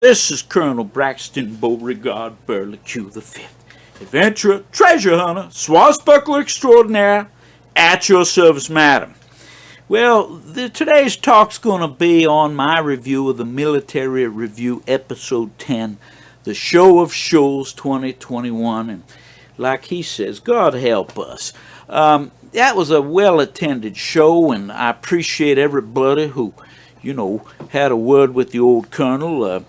This is Colonel Braxton Beauregard Burlique the Fifth, adventurer, treasure hunter, swashbuckler extraordinaire, at your service, madam. Well, today's talk's going to be on my review of the Militaria Review Episode 10, The Show of Shows 2021, and like he says, God help us. That was a well-attended show, and I appreciate everybody who had a word with the old colonel.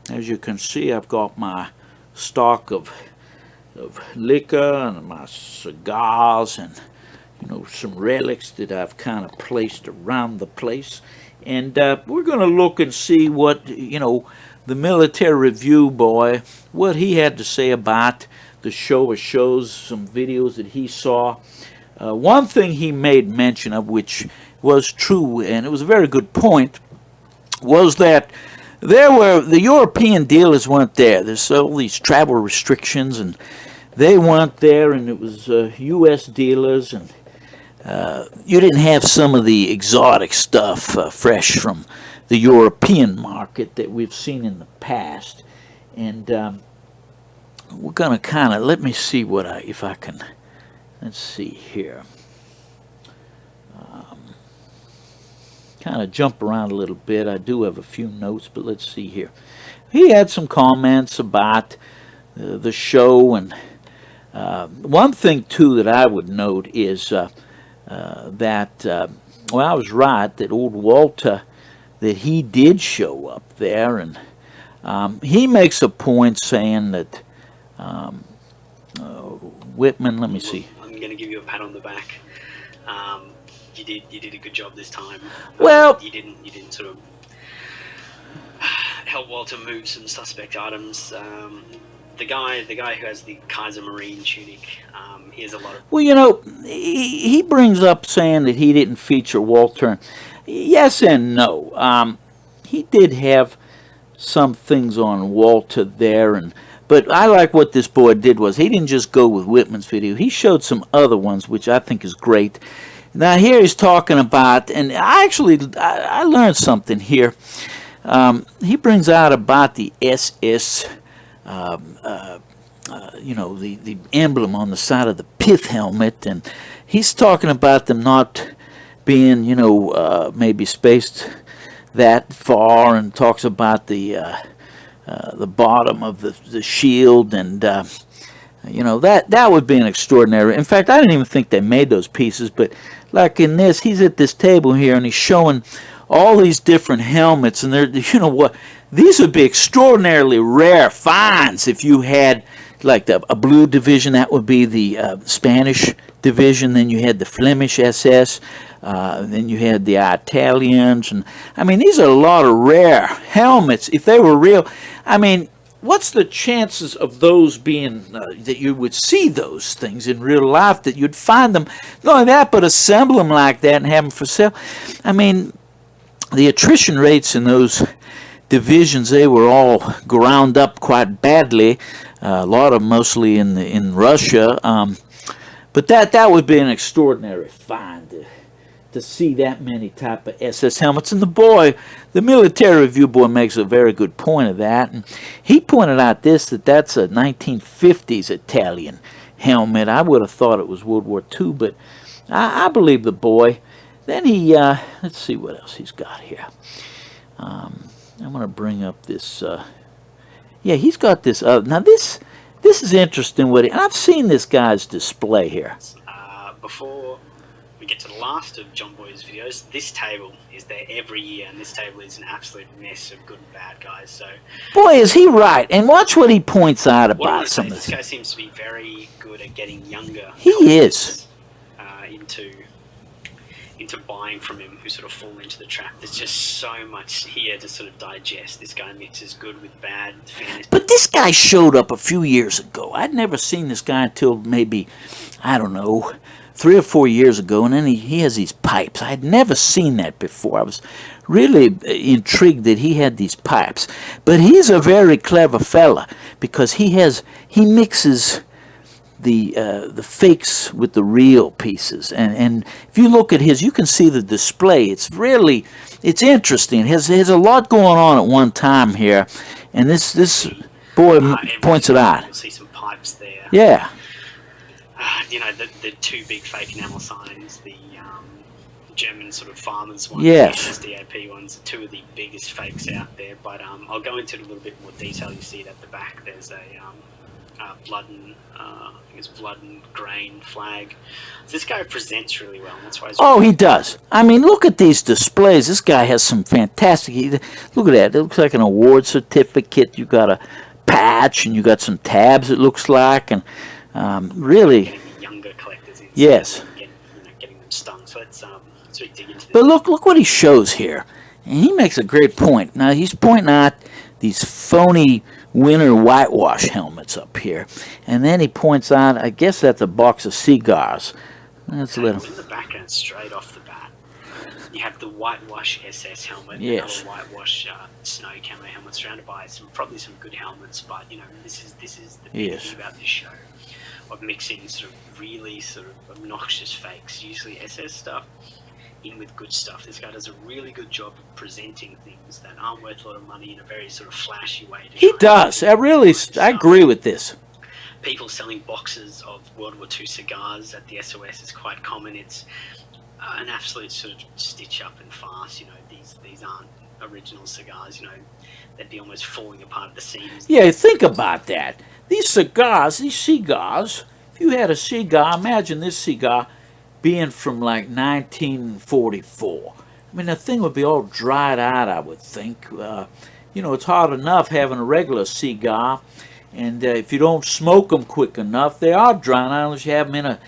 As you can see, I've got my stock of liquor and my cigars and, some relics that I've kind of placed around the place. And we're going to look and see what, the Military Review boy, what he had to say about the show of shows, some videos that he saw. One thing he made mention of, which was true, and it was a very good point, was that the European dealers weren't there. There's all these travel restrictions, and they weren't there, and it was U.S. dealers, and you didn't have some of the exotic stuff fresh from the European market that we've seen in the past. And we're going to kind of, let me see if I can. Let's see here. Kind of jump around a little bit. I do have a few notes, but let's see here. He had some comments about the show, and one thing too that I would note is that I was right that old Walter, that he did show up there, and he makes a point saying that Whitman, let me see. I'm going to give you a pat on the back. You did a good job this time. Well, you didn't sort of help Walter move some suspect items. The guy who has the Kaiser Marine tunic, he has a lot of. Well, he brings up saying that he didn't feature Walter. Yes and no. He did have some things on Walter there, but I like what this boy did was he didn't just go with Whitman's video. He showed some other ones, which I think is great. Now here he's talking about, and I learned something here. He brings out about the SS, the emblem on the side of the pith helmet, and he's talking about them not being, maybe spaced that far, and talks about the bottom of the shield, and that would be an extraordinary. In fact, I didn't even think they made those pieces, but like in this, he's at this table here, and he's showing all these different helmets, and they're, these would be extraordinarily rare finds if you had like a blue division. That would be the Spanish division. Then you had the Flemish SS. Then you had the Italians, and I mean, these are a lot of rare helmets. If they were real, I mean, what's the chances of those being that you would see those things in real life, that you'd find them? Not only that, but assemble them like that and have them for sale. I mean, the attrition rates in those divisions, they were all ground up quite badly. A lot of them mostly in Russia, but that would be an extraordinary find. To see that many type of SS helmets. And the Military Review boy makes a very good point of that. And he pointed out that's a 1950s Italian helmet. I would have thought it was World War II, but I believe the boy. Then he, let's see what else he's got here. I'm going to bring up this, he's got this, now this is interesting, and I've seen this guy's display here. Before we get to the last of John Boy's videos, this table is there every year, and this table is an absolute mess of good and bad guys. So, boy, is he right! And watch what he points out about some of this. This guy seems to be very good at getting younger. He is into buying from him, who sort of fall into the trap. There's just so much here to sort of digest. This guy mixes good with bad. But this guy showed up a few years ago. I'd never seen this guy until maybe, I don't know, 3 or 4 years ago, and then he has these pipes. I had never seen that before. I was really intrigued that he had these pipes. But he's a very clever fella, because he mixes the fakes with the real pieces, and if you look at his, you can see the display. It's interesting. It has a lot going on at one time here, And this boy points it out. You'll see some pipes there. Yeah. You know, the two big fake enamel signs, the German sort of farmers ones, Yes. the SSDAP ones, are two of the biggest fakes out there. But I'll go into it a little bit more detail. You see it at the back. There's a blood and I think it's blood and grain flag. This guy presents really well. And that's why. He does. I mean, look at these displays. This guy has some fantastic. Look at that. It looks like an award certificate. You got a patch, and you got some tabs. It looks like, and really. Getting the younger collectors in. Yes. Getting them stung. So let's dig into this. But look what he shows here. And he makes a great point. Now, he's pointing out these phony winter whitewash helmets up here. And then he points out, I guess that's a box of cigars. That's a little... In the background, straight off the bat, you have the whitewash SS helmet, yes. and other whitewash snow camo helmets, surrounded by probably some good helmets. But you know, this is the big yes. thing about this show, of mixing sort of really sort of obnoxious fakes, usually SS stuff, in with good stuff. This guy does a really good job of presenting things that aren't worth a lot of money in a very sort of flashy way. He does. I agree with this. People selling boxes of World War II cigars at the SOS is quite common. It's an absolute sort of stitch up and farce. You know, these aren't original cigars. You know, they'd be almost falling apart at the seams. Yeah, think about that. These cigars, if you had a cigar, imagine this cigar being from like 1944. I mean, the thing would be all dried out, I would think. You know, it's hard enough having a regular cigar, and if you don't smoke them quick enough, they are drying out unless you have them in a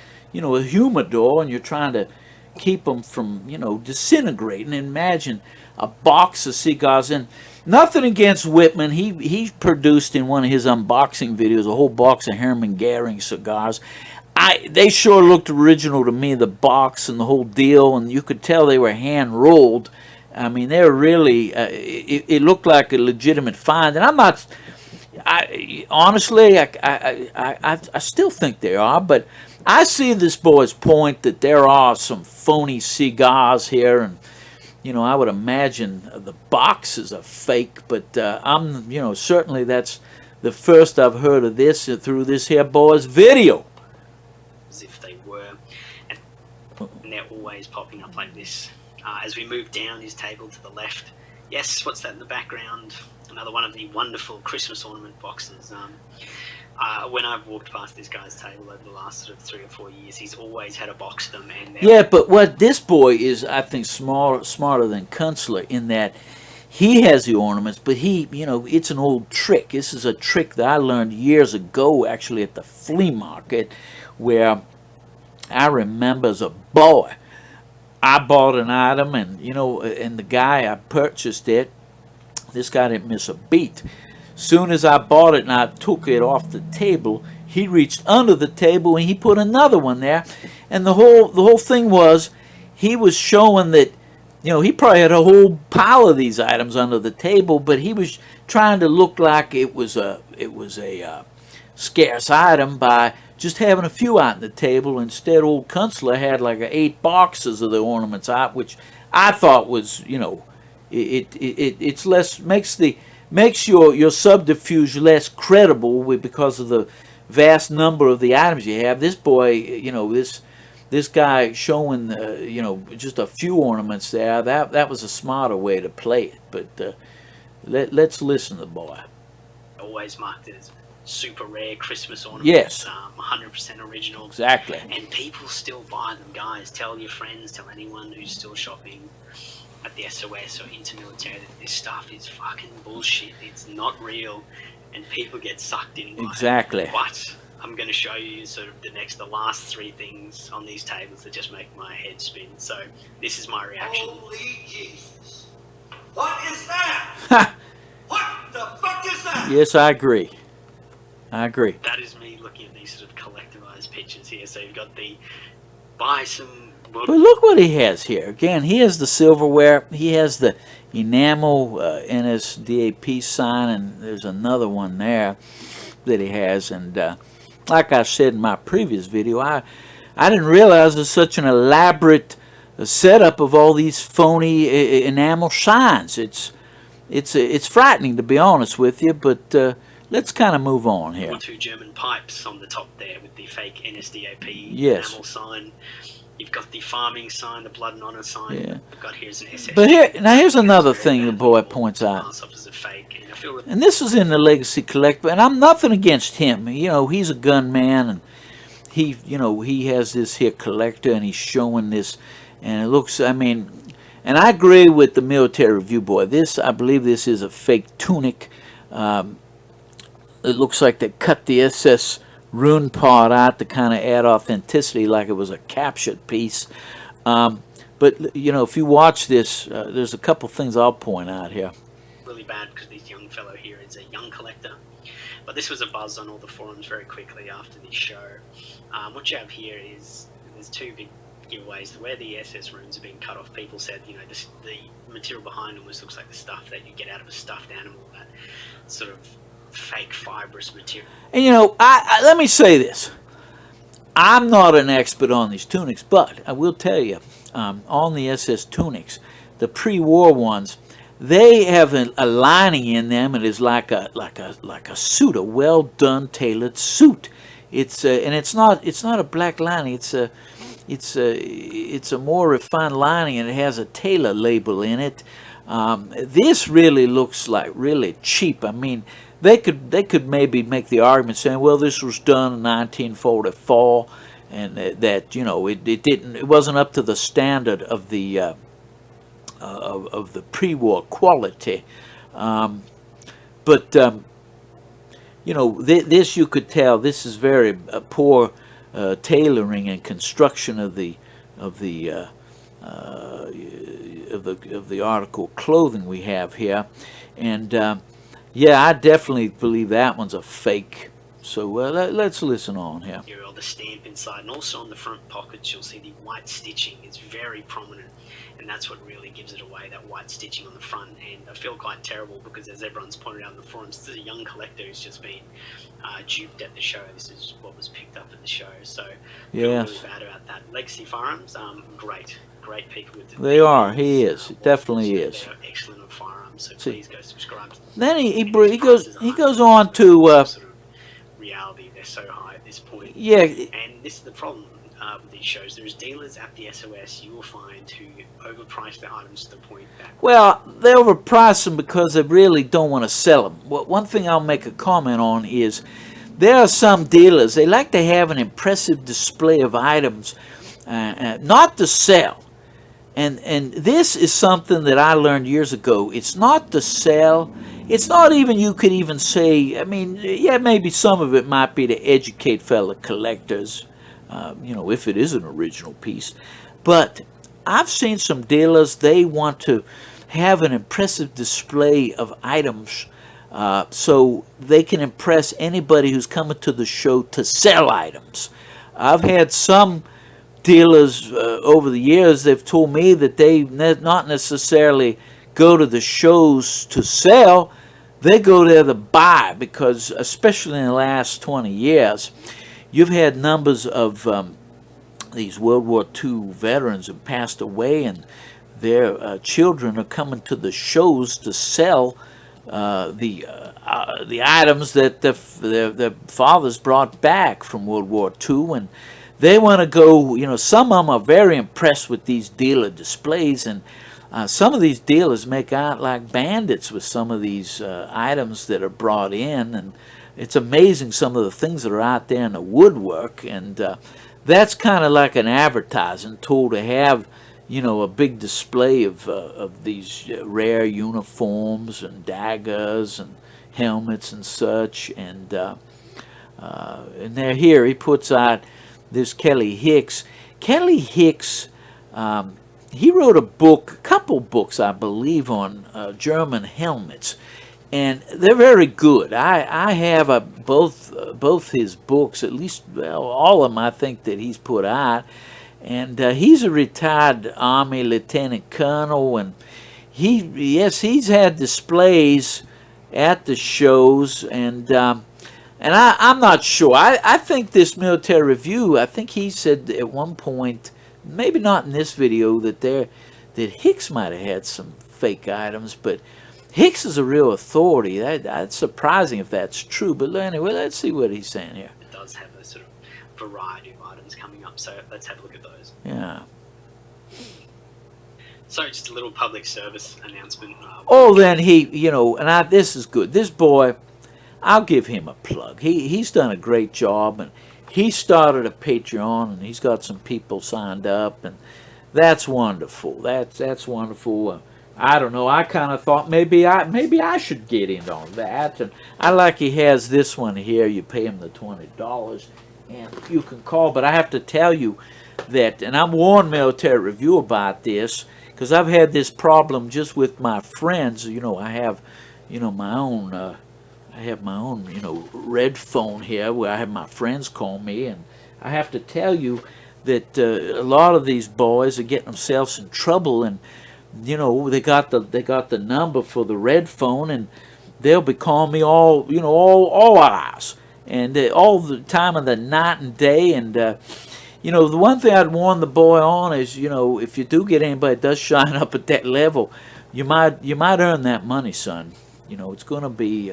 humidor, and you're trying to keep them from, disintegrating. And imagine a box of cigars. And nothing against Whitman. He produced in one of his unboxing videos a whole box of Herman Goering cigars. They sure looked original to me, the box and the whole deal, and you could tell they were hand rolled. I mean, they were really, it looked like a legitimate find. And I'm not, honestly, I still think they are, but I see this boy's point that there are some phony cigars here, and, I would imagine the box is a fake, but certainly that's the first I've heard of this through this here boy's video. As if they were, and they're always popping up like this. As we move down his table to the left, yes, what's that in the background? Another one of the wonderful Christmas ornament boxes. When I've walked past this guy's table over the last sort of 3 or 4 years, he's always had a box of them. And yeah, but what this boy is, I think, smarter than Kunstler in that he has the ornaments, but it's an old trick. This is a trick that I learned years ago, actually, at the flea market, where I remember as a boy, I bought an item, and and the guy I purchased it, this guy didn't miss a beat. Soon as I bought it and I took it off the table, he reached under the table and he put another one there, and the whole thing was he was showing that he probably had a whole pile of these items under the table, but he was trying to look like it was a scarce item by just having a few out on the table. Instead, old Kunstler had like 8 boxes of the ornaments out, which I thought was, it's less makes your subterfuge less credible because of the vast number of the items you have. This boy, this guy showing, just a few ornaments there, that was a smarter way to play it. But let's listen to the boy. Always marked as super rare Christmas ornaments. Yes. 100% original. Exactly. And people still buy them, guys. Tell your friends, tell anyone who's still shopping at the SOS or into Militaria that this stuff is fucking bullshit. It's not real, and people get sucked in. Exactly. But I'm going to show you sort of the last 3 things on these tables that just make my head spin. So this is my reaction. Holy Jesus! What is that? What the fuck is that? Yes, I agree. That is me looking at these sort of collectivized pictures here. So you've got buy some. But look what he has here. Again, he has the silverware. He has the enamel NSDAP sign, and there's another one there that he has. And like I said in my previous video, I didn't realize there's such an elaborate setup of all these phony enamel signs. It's it's frightening, to be honest with you, but let's kind of move on here. 2 German pipes on the top there with the fake NSDAP Yes. enamel sign. You've got the farming sign, the blood and honor sign. Yeah. We've got here's an SS. But here's another thing the boy points out. Stuff is a fake, and I feel And this is in the Legacy Collector, and I'm nothing against him. You know, he's a gunman, and he has this here collector, and he's showing this, and it looks, I mean, and I agree with the Military Review boy. I believe this is a fake tunic. It looks like they cut the SS rune part out to kind of add authenticity, like it was a captured piece. But you know, if you watch this, there's a couple things I'll point out here. really bad because this young fellow here is a young collector. But this was a buzz on all the forums very quickly after this show. What you have here is there's 2 big giveaways. Where the SS runes are being cut off, people said, you know, the material behind almost looks like the stuff that you get out of a stuffed animal, that sort of fake fibrous material. And you know, I let me say this. I'm not an expert on these tunics, but I will tell you, on the SS tunics, the pre-war ones, they have a lining in them. It is like a suit, a well done tailored suit. It's and it's not a black lining. It's a more refined lining, and it has a tailor label in it. This really looks like really cheap. I mean, they could maybe make the argument saying, well, this was done in 1944, and that, you know, it wasn't up to the standard of the pre-war quality. But you know, this you could tell this is very poor tailoring and construction of the article clothing we have here, and yeah, I definitely believe that one's a fake. So let's listen on here. Here, the stamp inside, and also on the front pockets, you'll see the white stitching is very prominent, and that's what really gives it away, that white stitching on the front. And I feel quite terrible because, as everyone's pointed out in the forums, this is a young collector who's just been duped at the show. This is what was picked up at the show, so Yes. really bad about that. Legacy firearms, great people with They are. He is. It definitely is. They're excellent on firearms, so See. please go subscribe. Then he goes on to sort of reality. They're so high at this point. yeah. And this is the problem with these shows. There's dealers at the SOS you will find who overprice their items to the point that... Well, they overprice them because they really don't want to sell them. Well, one thing I'll make a comment on is there are some dealers, they like to have an impressive display of items, not to sell. And this is something that I learned years ago. It's not to sell. It's not even, you could even say, I mean, yeah, maybe some of it might be to educate fellow collectors, you know, if it is an original piece. But I've seen some dealers, they want to have an impressive display of items so they can impress anybody who's coming to the show to sell items. I've had some dealers over the years, they've told me that they not necessarily go to the shows to sell, they go there to buy, because especially in the last 20 years, you've had numbers of these World War II veterans who passed away, and their children are coming to the shows to sell the items that their fathers brought back from World War II, and they want to go, you know, some of them are very impressed with these dealer displays, and some of these dealers make out like bandits with some of these items that are brought in, and it's amazing some of the things that are out there in the woodwork, and that's kind of like an advertising tool to have, you know, a big display of these rare uniforms and daggers and helmets and such, and they're here. He puts out this Kelly Hicks. Kelly Hicks, he wrote a couple books, I believe, on German helmets, and they're very good. I have both his books, at least, well, all of them I think that he's put out, and he's a retired Army lieutenant colonel, and he's had displays at the shows, and I'm not sure. I think this Military Review, I think he said at one point, maybe not in this video, that Hicks might have had some fake items, but Hicks is a real authority. That's surprising if that's true. But anyway, let's see what he's saying here. It does have a sort of variety of items coming up, so let's have a look at those. Yeah. So just a little public service announcement. Then this is good. This boy, I'll give him a plug. He's done a great job, and he started a Patreon, and he's got some people signed up, and that's wonderful. That's wonderful. I don't know. I kind of thought maybe I should get in on that, and I like he has this one here. You pay him the $20, and you can call. But I have to tell you that, and I'm warned Military Review about this, because I've had this problem just with my friends. I have, my own. I have my own, red phone here where I have my friends call me, and I have to tell you that a lot of these boys are getting themselves in trouble, and they got the number for the red phone, and they'll be calling me all hours, and all the time of the night and day, and the one thing I'd warn the boy on is, if you do get anybody that does shine up at that level, you might earn that money, son. It's going to be,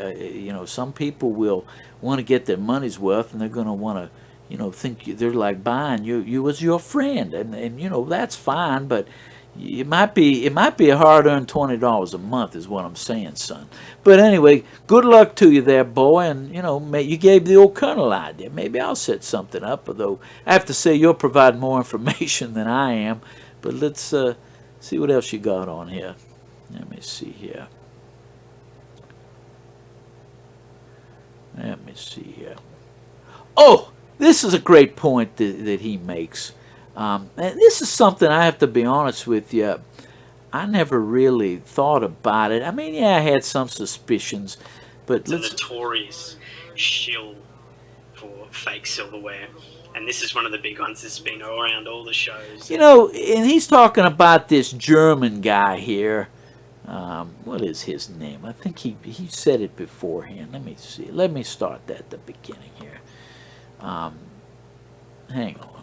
some people will want to get their money's worth, and they're going to want to, think they're like buying you as your friend, and that's fine, but it might be a hard-earned $20 a month is what I'm saying, son. But anyway, good luck to you there, boy, and you gave the old Colonel idea. Maybe I'll set something up, although I have to say you'll provide more information than I am. But let's see what else you got on here. Let me see here. Let me see here. Oh, this is a great point that he makes. And this is something I have to be honest with you. I never really thought about it. I mean, yeah, I had some suspicions, but it's a notorious shill for fake silverware. And this is one of the big ones that's been around all the shows. And he's talking about this German guy here. What is his name? I think he said it beforehand. Let me see. Let me start that at the beginning here. Hang on.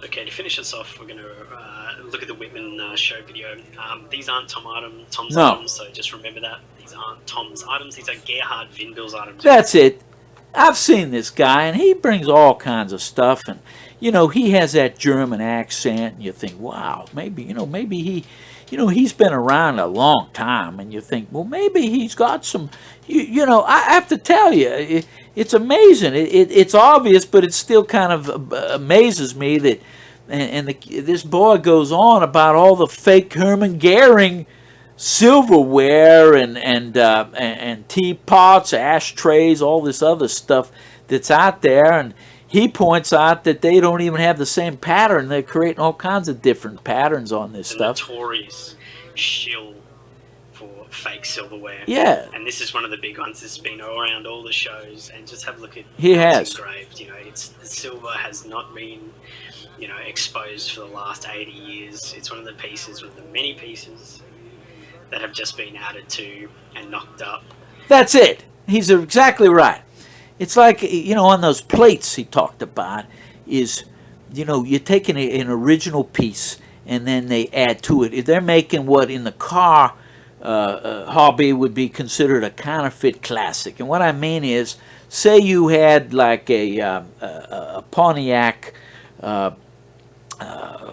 Okay, to finish us off, we're going to look at the Whitman show video. These aren't Tom's items, so just remember that. These aren't Tom's items. These are Gerhard Windel's items. That's it. I've seen this guy, and he brings all kinds of stuff, and he has that German accent, and you think, wow, maybe he, he's been around a long time, and you think, well, maybe he's got some, I have to tell you, it's amazing. It's obvious, but it still kind of amazes me that, this boy goes on about all the fake Hermann Goering silverware and teapots, ashtrays, all this other stuff that's out there, and he points out that they don't even have the same pattern. They're creating all kinds of different patterns on this stuff. Notorious shill for fake silverware. Yeah. And this is one of the big ones that's been around all the shows. And just have a look at he how has it's engraved. The silver has not been, exposed for the last 80 years. It's one of the pieces with the many pieces that have just been added to and knocked up. That's it. He's exactly right. It's like, on those plates he talked about is, you're taking an original piece and then they add to it. They're making what in the car hobby would be considered a counterfeit classic. And what I mean is, say you had like a Pontiac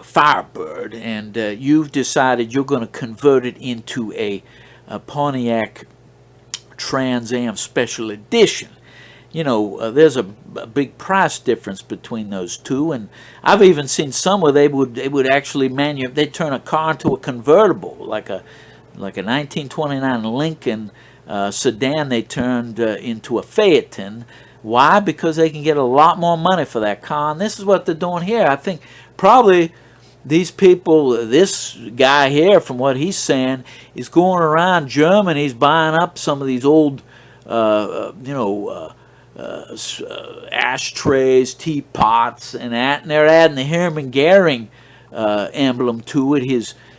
Firebird, and you've decided you're going to convert it into a Pontiac Trans Am Special Edition. There's a big price difference between those two, and I've even seen some where they would actually they turn a car into a convertible, like a 1929 Lincoln sedan. They turned into a Phaeton. Why? Because they can get a lot more money for that car, and this is what they're doing here. I think probably these people, this guy here, from what he's saying, is going around Germany. He's buying up some of these old, ashtrays, teapots, and they're adding the Hermann Goering emblem to it.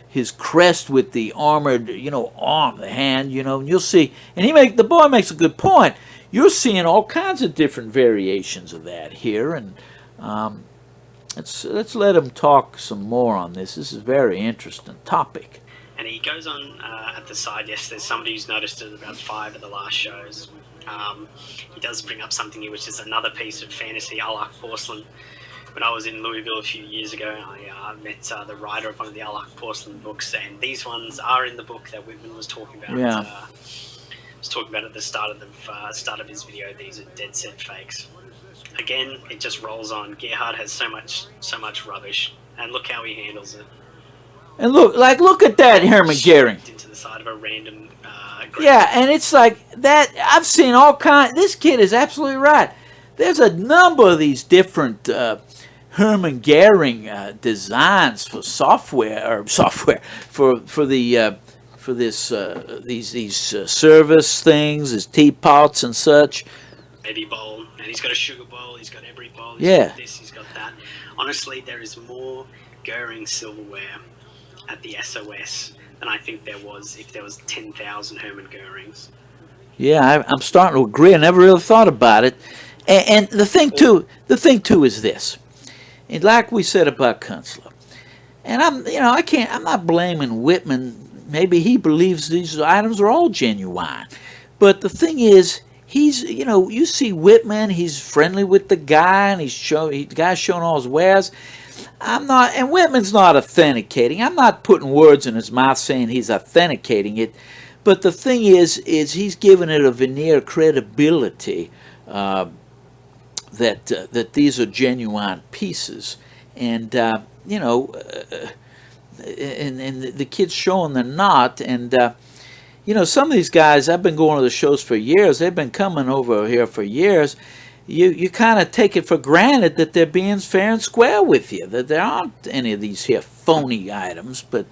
His crest with the armored, arm, the hand, and you'll see. And the boy makes a good point. You're seeing all kinds of different variations of that here, and let's let him talk some more on this. This is a very interesting topic. And he goes on at the side, yes, there's somebody who's noticed it about 5 of the last shows. He does bring up something here, which is another piece of fantasy Alak porcelain. When I was in Louisville a few years ago, I met the writer of one of the Alak porcelain books, and these ones are in the book that Whitman was talking about. Yeah. Was talking about at the start of his video. These are dead set fakes. Again, it just rolls on. Gerhard has so much rubbish, and look how he handles it. And look at that Hermann Goering. Into the side of a random. Yeah, and it's like that. I've seen all kinds. This kid is absolutely right. There's a number of these different Hermann Goering designs for these service things, his teapots and such. Eddie bowl, and he's got a sugar bowl. He's got every bowl. He's got this. He's got that. Honestly, there is more Goering silverware at the SOS than I think there was if there was 10,000 Hermann Goerings. Yeah, I'm starting to agree. I never really thought about it. And the thing too is this. And like we said about Kunstler, and I'm not blaming Whitman. Maybe he believes these items are all genuine, but the thing is, you see Whitman. He's friendly with the guy, and the guy's showing all his wares. And Whitman's not authenticating. I'm not putting words in his mouth saying he's authenticating it, but the thing is he's giving it a veneer of credibility. That these are genuine pieces, and and the kids showing they're not, and some of these guys, I've been going to the shows for years. They've been coming over here for years. You kind of take it for granted that they're being fair and square with you, that there aren't any of these here phony items. But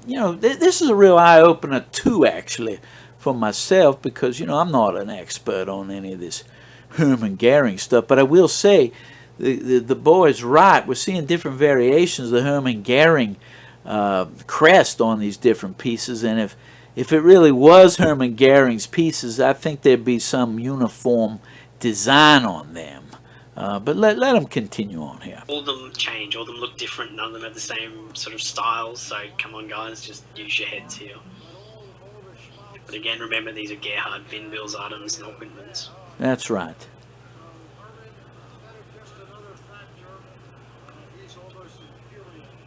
this is a real eye opener too, actually, for myself, because I'm not an expert on any of this Hermann Goering stuff, but I will say the boy's right. We're seeing different variations of the Hermann Goering crest on these different pieces, and if it really was Hermann Goering's pieces, I think there'd be some uniform design on them. But let them continue on here. All of them change. All of them look different. None of them have the same sort of styles. So come on, guys, just use your heads here. But again, remember, these are Gerhard Binbill's items, not Whitman's. That's right.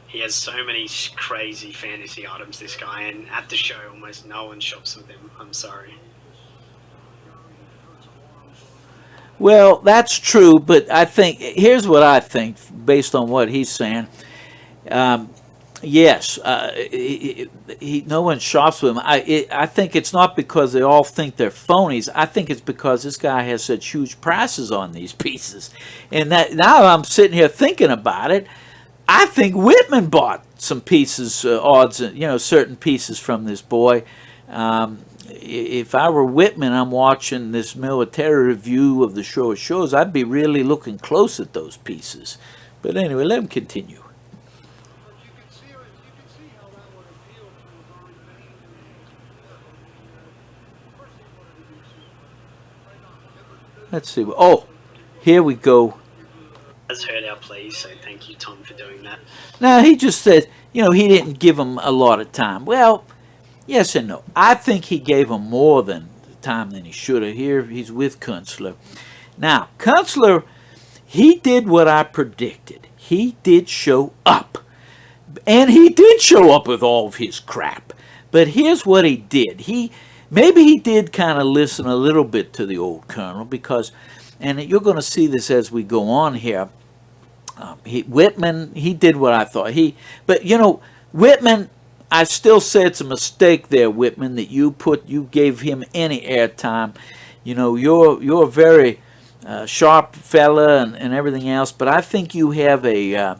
He has so many crazy fantasy items, this guy, and at the show, almost no one shops with him. I'm sorry. Well, that's true, but here's what I think, based on what he's saying. Yes, no one shops with him. I think it's not because they all think they're phonies. I think it's because this guy has such huge prices on these pieces. And that now I'm sitting here thinking about it, I think Whitman bought some pieces, certain pieces from this boy. If I were Whitman, I'm watching this Militaria review of the show of shows, I'd be really looking close at those pieces. But anyway, let him continue. Let's see. Oh, here we go. Has heard our pleas, so thank you, Tom, for doing that. Now, he just said, he didn't give him a lot of time. Well, yes and no. I think he gave him more time than he should have. Here, he's with Kunstler. Now, Kunstler, he did what I predicted. He did show up. And he did show up with all of his crap. But here's what he did. Maybe he did kind of listen a little bit to the old Colonel, because, and you're going to see this as we go on here, Whitman, he did what I thought. But Whitman, I still say it's a mistake there, Whitman, that you gave him any airtime. You're a very sharp fella and everything else, but I think you have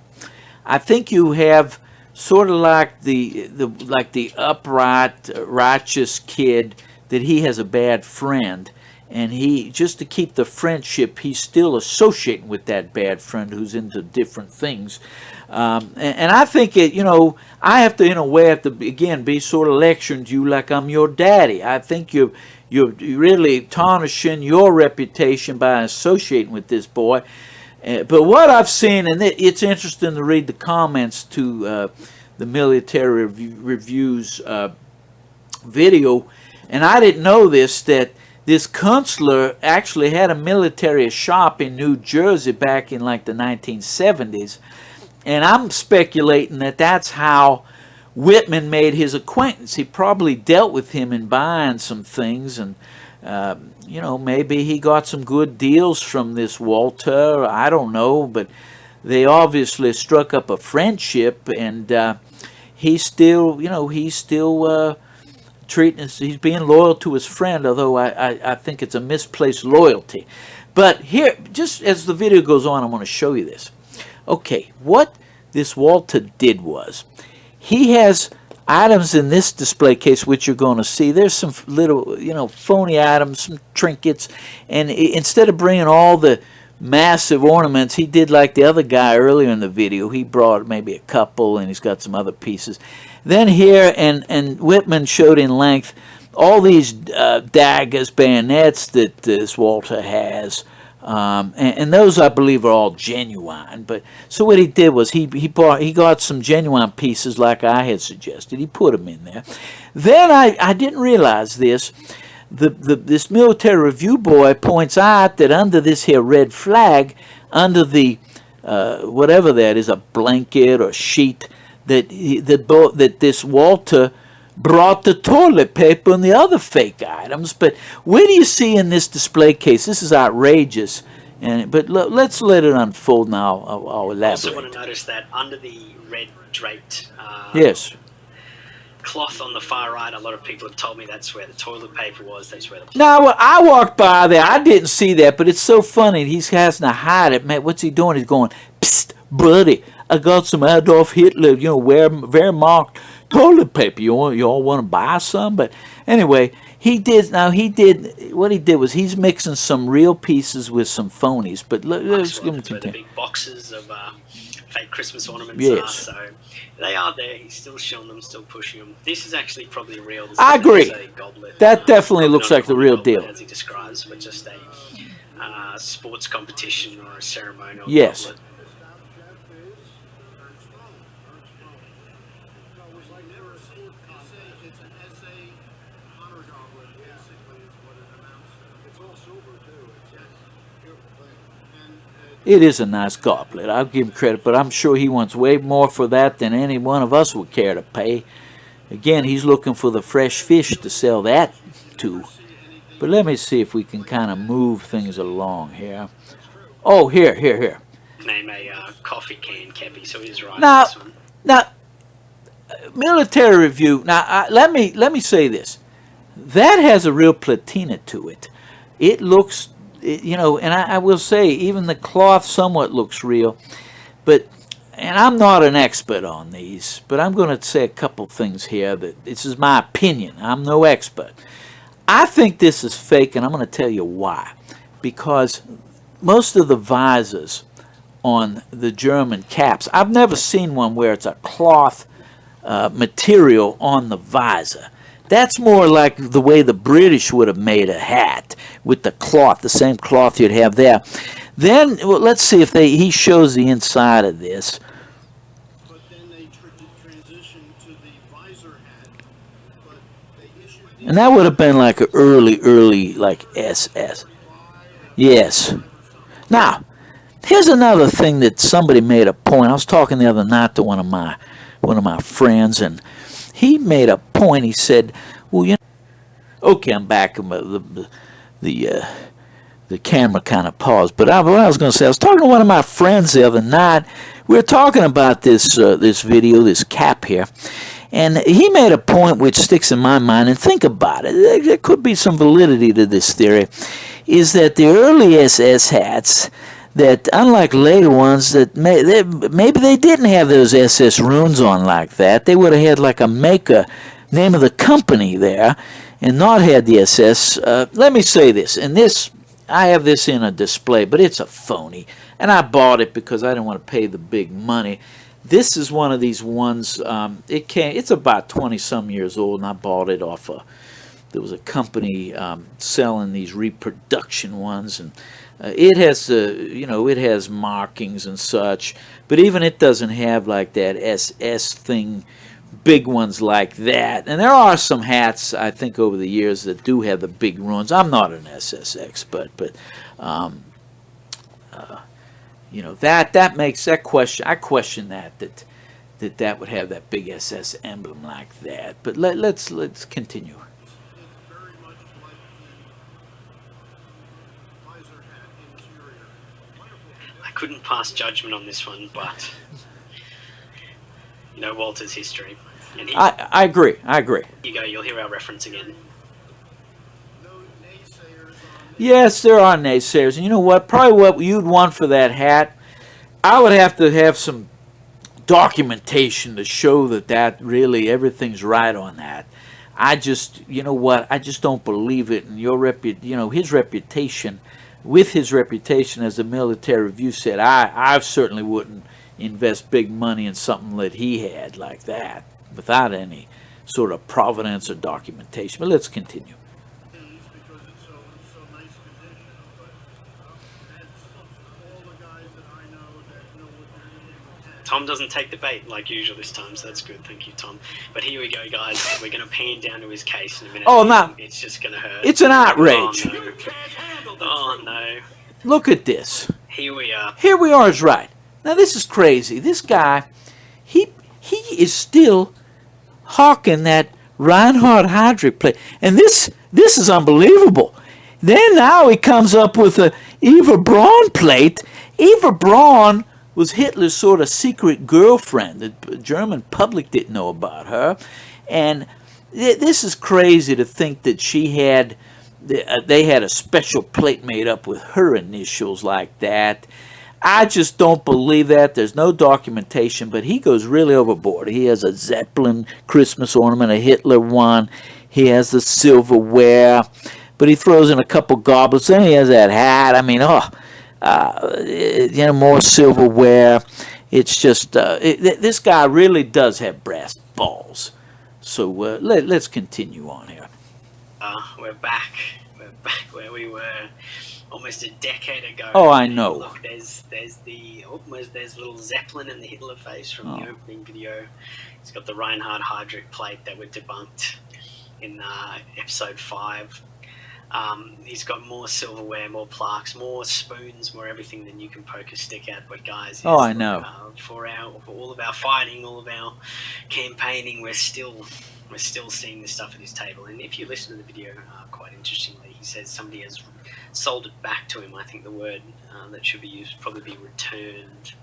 sort of like the upright, righteous kid, that he has a bad friend, and he, just to keep the friendship, he's still associating with that bad friend who's into different things. And I think I have to, in a way, again be sort of lecturing to you like I'm your daddy. I think you're really tarnishing your reputation by associating with this boy. But what I've seen, and it's interesting to read the comments to the Military Review's video, and I didn't know this, that this Kunstler actually had a military shop in New Jersey back in like the 1970s, and I'm speculating that that's how Whitman made his acquaintance. He probably dealt with him in buying some things, and you know, maybe he got some good deals from this Walter. I don't know, but they obviously struck up a friendship, and he's still, you know, he's still treating us. He's being loyal to his friend, although I think it's a misplaced loyalty. But here, just as the video goes on, I want to show you this. Okay, what this Walter did was, he has items in this display case which you're going to see. There's some little, you know, phony items, some trinkets, and instead of bringing all the massive ornaments, he did like the other guy earlier in the video. He brought maybe a couple, and he's got some other pieces. Then here, and Whitman showed in length all these daggers, bayonets that this Walter has, and those I believe are all genuine. But so what he did was he got some genuine pieces like I had suggested. He put them in there. Then I didn't realize this. This Military Review boy points out that under this here red flag, under the whatever that is, a blanket or sheet, that this Walter brought the toilet paper and the other fake items. But where do you see in this display case? This is outrageous. But let's let it unfold now. I'll elaborate. I also want to notice that under the red draped yes, cloth on the far right, a lot of people have told me that's where the toilet paper was. That's where the... Now, I walked by there. I didn't see that, but it's so funny. He's has to hide it. Man, what's he doing? He's going, "Psst, buddy, I got some Adolf Hitler, you know, Wehrmacht toilet paper. You all want to buy some?" But anyway, what he did was he's mixing some real pieces with some phonies. But let's give him the big boxes of fake Christmas ornaments yes. are, so they are there. He's still showing them, still pushing them. This is actually probably real. I agree. Goblet, that definitely looks like the real deal. As he describes, but just a sports competition or a ceremonial yes. goblet. It is a nice goblet. I'll give him credit, but I'm sure he wants way more for that than any one of us would care to pay. Again, he's looking for the fresh fish to sell that to. But let me see if we can kind of move things along here. Oh, here. Name a coffee can, Kepi, so he's right. Now, Military Review. Now, let me say this. That has a real patina to it. It looks, you know, and I will say even the cloth somewhat looks real. But, and I'm not an expert on these, but I'm going to say a couple things here. That this is my opinion. I'm no expert. I think this is fake, and I'm going to tell you why. Because most of the visors on the German caps, I've never seen one where it's a cloth material on the visor. That's more like the way the British would have made a hat with the cloth, the same cloth you'd have there. Then, well, let's see if he shows the inside of this. But then they transitioned to the visor hat, but they issued the... And that would have been like an early, like SS. Yes. Now, here's another thing that somebody made a point. I was talking the other night to one of my friends, and he made a point. He said, "Well, you know," okay, I'm back. The camera kind of paused, but what I was going to say, I was talking to one of my friends the other night. We were talking about this video, this cap here, and he made a point which sticks in my mind. And think about it. There could be some validity to this theory. Is that the early SS hats, that unlike later ones, that maybe they didn't have those SS runes on like that. They would have had like a maker, name of the company there, and not had the SS. Let me say this, and this, I have this in a display, but it's a phony, and I bought it because I didn't want to pay the big money. This is one of these ones. It's about 20-some years old, and I bought it off there was a company selling these reproduction ones, and it has it has markings and such, but even it doesn't have like that SS thing, big ones like that. And there are some hats I think over the years that do have the big runes. I'm not an SS expert, but that makes that question. I question that would have that big SS emblem like that. But let's continue. It's very much like the visor hat interior. Wonderful. I couldn't pass judgment on this one, but you know Walter's history. And I agree. you go, you'll hear our reference again. No naysayers on Yes, there are naysayers. And you know what? Probably what you'd want for that hat, I would have to have some documentation to show that really everything's right on that. I just, I just don't believe it. And his reputation, with his reputation as a military review said, I certainly wouldn't invest big money in something that he had like that without any sort of provenance or documentation. But let's continue. things because it's so nice condition. But that's all the guys that I know that know what they're doing with hats. Tom doesn't take the bait like usual this time, so that's good. Thank you, Tom. But here we go, guys. We're going to pan down to his case in a minute. Oh, no. It's just going to hurt. It's an outrage. Oh, no. Oh, no. Look at this. Here we are. Here we are is right. Now this is crazy. This guy, he is still hawking that Reinhard Heydrich plate, and this is unbelievable. Then now he comes up with a Eva Braun plate. Eva Braun was Hitler's sort of secret girlfriend. The German public didn't know about her, and this is crazy to think that they had a special plate made up with her initials like that. I just don't believe that. There's no documentation, but he goes really overboard. He has a Zeppelin Christmas ornament, a Hitler one. He has the silverware, but he throws in a couple goblets. Then he has that hat. I mean, more silverware. It's just this guy really does have brass balls. So let's continue on here. We're back. We're back where we were almost a decade ago. Oh, I know. Look, there's little Zeppelin and the Hitler face from the opening video. He's got the Reinhard Heydrich plate that were debunked in episode 5. He's got more silverware, more plaques, more spoons, more everything than you can poke a stick at. But guys, oh, I know. For all of our fighting, all of our campaigning, we're still seeing this stuff at his table. And if you listen to the video, quite interestingly, he says somebody has sold it back to him. I think the word that should be used probably be returned.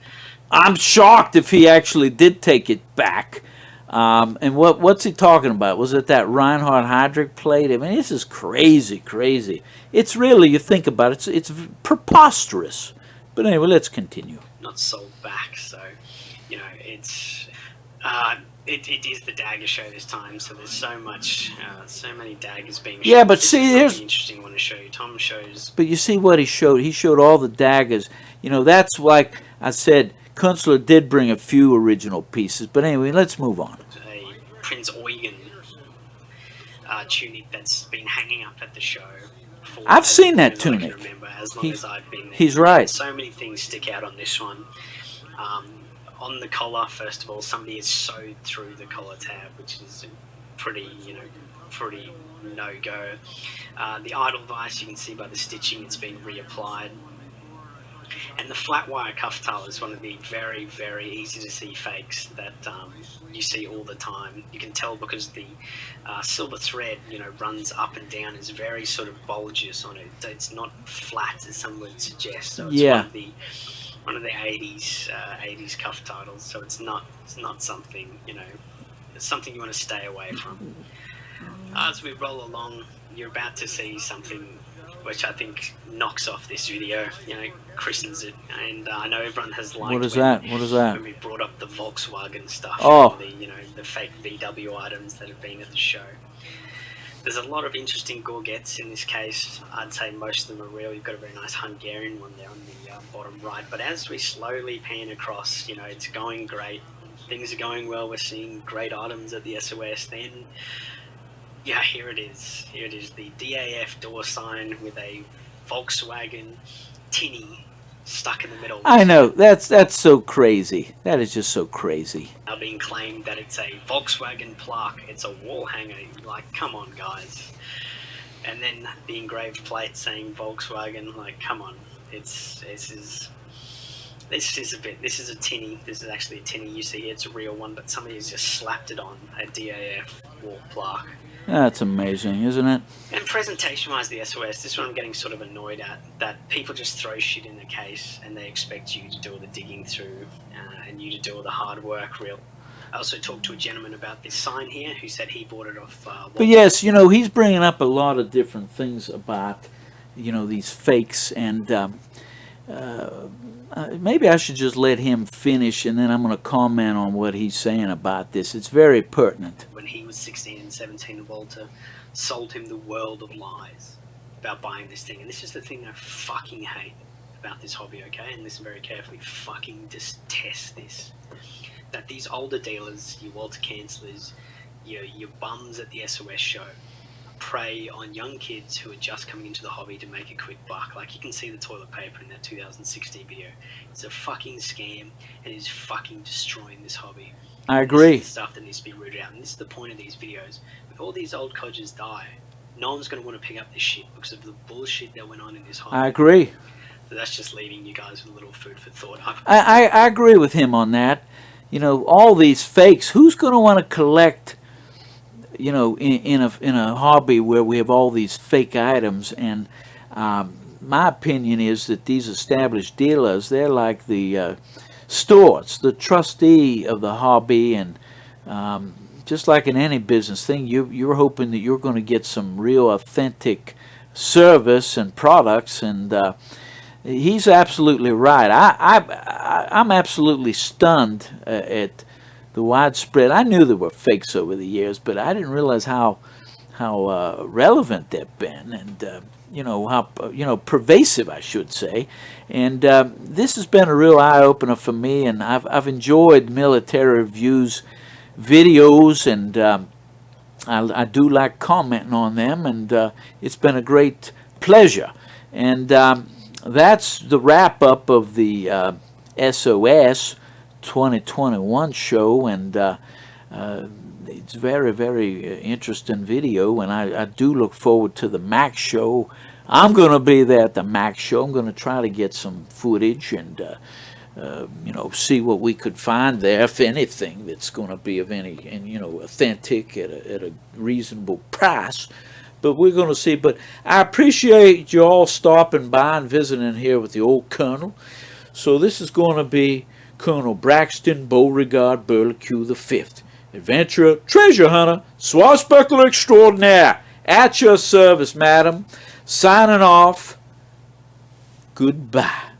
I'm shocked if he actually did take it back. And what's he talking about? Was it that Reinhard Heydrich plate? I mean, this is crazy. It's really, you think about it, it's preposterous. But anyway, let's continue. Not sold back, so it's it is the dagger show this time. So there's so many daggers being shown. Yeah, but see, here's interesting. I want to show you. Tom shows. But you see what he showed. He showed all the daggers. That's like I said. Kunstler did bring a few original pieces, but anyway, let's move on. A Prince Eugen tunic that's been hanging up at the show. I've seen that tunic. Remember, as long as I've been there. He's right. So many things stick out on this one. On the collar, first of all, somebody has sewed through the collar tab, which is pretty no-go. The idle vise, you can see by the stitching, it's been reapplied. And the flat wire cuff tail is one of the very, very easy to see fakes that you see all the time. You can tell because the silver thread, runs up and down, is very sort of bulgous on it. So it's not flat, as some would suggest. So it's one of the 80s cuff titles. So it's not something, it's something you want to stay away from. As we roll along, you're about to see something which I think knocks off this video, christens it, and I know everyone has liked. What is that? When we brought up the Volkswagen stuff, the fake VW items that have been at the show. There's a lot of interesting gorgets in this case. I'd say most of them are real. You've got a very nice Hungarian one there on the bottom right. But as we slowly pan across, it's going great. Things are going well. We're seeing great items at the SOS. Then Yeah, here it is. Here it is, the DAF door sign with a Volkswagen tinny stuck in the middle. I know, that's so crazy. That is just so crazy. Now being claimed that it's a Volkswagen plaque, it's a wall hanger. Like, come on, guys. And then the engraved plate saying Volkswagen. Like, come on. This is a tinny. This is actually a tinny. You see, it's a real one, but somebody has just slapped it on a DAF wall plaque. That's amazing, isn't it? And presentation-wise, the SOS, this is what I'm getting sort of annoyed at, that people just throw shit in the case and they expect you to do all the digging through and you to do all the hard work. I also talked to a gentleman about this sign here who said he bought it off... But yes, he's bringing up a lot of different things about, these fakes, and maybe I should just let him finish, and then I'm going to comment on what he's saying about this. It's very pertinent. When he was 16 and 17, Walter sold him the world of lies about buying this thing. And this is the thing I fucking hate about this hobby, okay? And listen very carefully. Fucking detest this. That these older dealers, your Walter Cancelers, your bums at the SOS show, prey on young kids who are just coming into the hobby to make a quick buck. Like, you can see the toilet paper in that 2016 video. It's a fucking scam, and it's fucking destroying this hobby. I agree. This is the stuff that needs to be rooted out, and this is the point of these videos. If all these old codgers die, no one's going to want to pick up this shit because of the bullshit that went on in this hobby. I agree. So that's just leaving you guys with a little food for thought. I agree with him on that. All these fakes, who's going to want to collect, in a hobby where we have all these fake items? And my opinion is that these established dealers, they're like the stewards, the trustee of the hobby, and just like in any business thing, you're hoping that you're going to get some real authentic service and products, and he's absolutely right. I'm absolutely stunned at the widespread. I knew there were fakes over the years, but I didn't realize how relevant they've been, and how pervasive, I should say. And this has been a real eye opener for me, and I've enjoyed Militaria Review's videos, and I do like commenting on them, and it's been a great pleasure. And that's the wrap up of the SOS 2021 show, and it's very, very interesting video, and I do look forward to the Mac show. I'm going to be there at the Mac show. I'm going to try to get some footage and see what we could find there, if anything that's going to be of any, and authentic at a reasonable price. But we're going to see. But I appreciate you all stopping by and visiting here with the old Colonel. So this is going to be Colonel Braxton Beauregard Burlique V, adventurer, treasure hunter, swashbuckler extraordinaire. At your service, madam. Signing off. Goodbye.